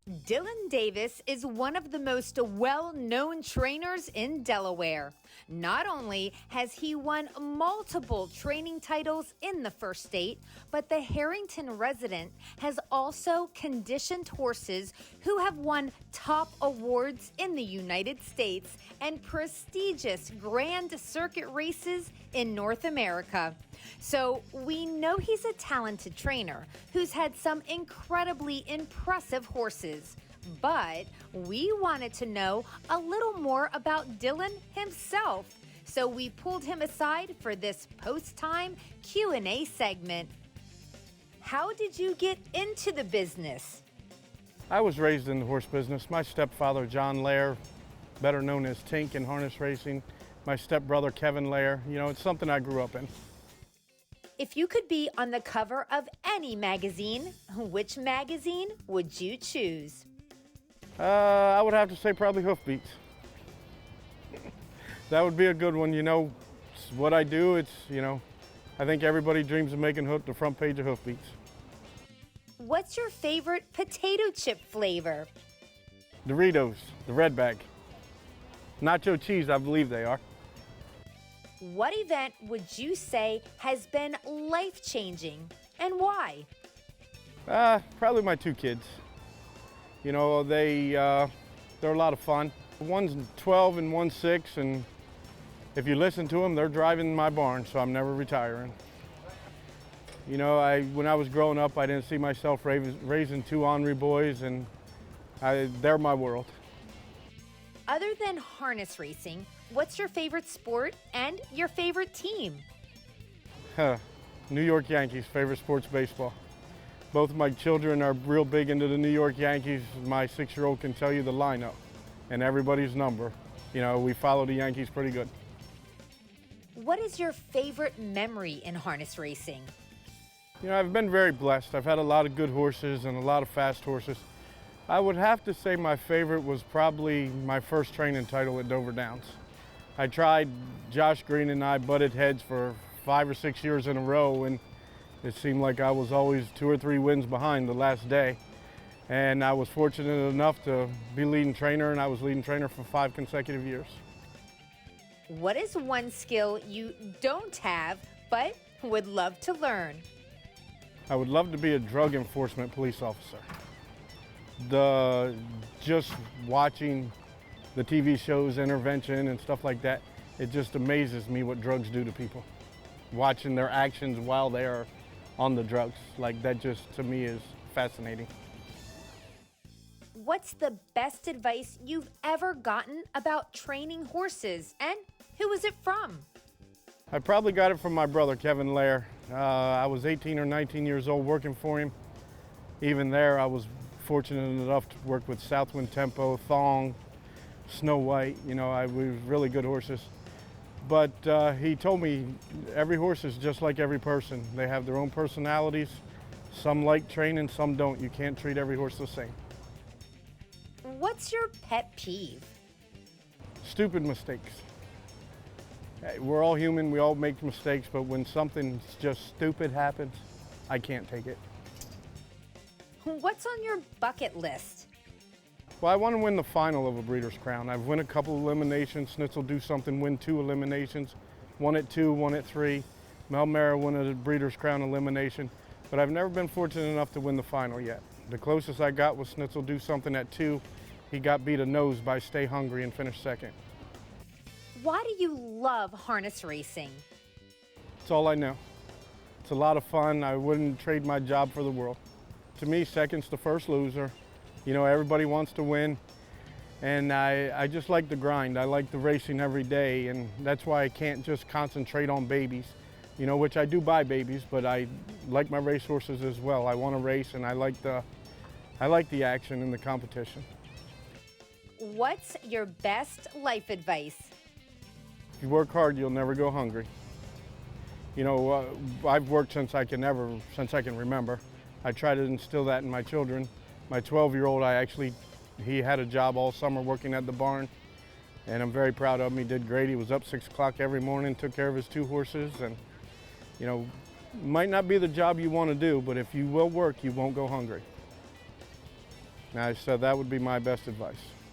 Dylan Davis is one of the most well-known trainers in Delaware. Not only has he won multiple training titles in the first state, but the Harrington resident has also conditioned horses who have won top awards in the United States and prestigious Grand Circuit races in North America. So we know he's a talented trainer who's had some incredibly impressive horses. But we wanted to know a little more about Dylan himself. So we pulled him aside for this post-time Q&A segment. How did you get into the business? I was raised in the horse business. My stepfather, John Lair, better known as Tink in harness racing. My stepbrother, Kevin Lair. It's something I grew up in. If you could be on the cover of any magazine, which magazine would you choose? I would have to say probably Hoofbeats. That would be a good one. It's what I do. I think everybody dreams of making the front page of Hoofbeats. What's your favorite potato chip flavor? Doritos, the red bag. Nacho cheese, I believe they are. What event would you say has been life-changing and why? Probably my two kids. They're a lot of fun. One's 12 and one's 6, and if you listen to them, they're driving my barn, so I'm never retiring. When I was growing up, I didn't see myself raising two ornery boys, and they're my world. Other than harness racing, what's your favorite sport and your favorite team? New York Yankees, favorite sport's baseball. Both of my children are real big into the New York Yankees. My 6-year-old can tell you the lineup and everybody's number. We follow the Yankees pretty good. What is your favorite memory in harness racing? I've been very blessed. I've had a lot of good horses and a lot of fast horses. I would have to say my favorite was probably my first training title at Dover Downs. I tried, Josh Green and I butted heads for 5 or 6 years in a row, and it seemed like I was always 2 or 3 wins behind the last day. And I was fortunate enough to be leading trainer, and I was leading trainer for 5 consecutive years. What is one skill you don't have but would love to learn? I would love to be a drug enforcement police officer. Just watching the TV shows, Intervention and stuff like that, it just amazes me what drugs do to people. Watching their actions while they are on the drugs, that just to me is fascinating. What's the best advice you've ever gotten about training horses, and who was it from? I probably got it from my brother, Kevin Lair. I was 18 or 19 years old working for him. Even there, I was fortunate enough to work with Southwind Tempo, Thong, Snow White. We were really good horses. But he told me every horse is just like every person. They have their own personalities. Some like training, some don't. You can't treat every horse the same. What's your pet peeve? Stupid mistakes. Hey, we're all human, we all make mistakes, but when something just stupid happens, I can't take it. What's on your bucket list? Well, I want to win the final of a Breeders' Crown. I've won a couple eliminations. Snitzel Do Something win 2 eliminations. 1 at 2, 1 at 3. Mel Mara won a Breeders' Crown elimination. But I've never been fortunate enough to win the final yet. The closest I got was Snitzel Do Something at 2. He got beat a nose by Stay Hungry and finished second. Why do you love harness racing? It's all I know. It's a lot of fun. I wouldn't trade my job for the world. To me, second's the first loser. Everybody wants to win, and I just like the grind. I like the racing every day, and that's why I can't just concentrate on babies, which I do buy babies, but I like my race horses as well. I want to race, and I like the action and the competition. What's your best life advice? If you work hard, you'll never go hungry. I've worked since I can remember. I try to instill that in my children. My 12-year-old, he had a job all summer working at the barn, and I'm very proud of him. He did great. He was up 6 o'clock every morning, took care of his 2 horses, and might not be the job you want to do, but if you will work, you won't go hungry. So that would be my best advice.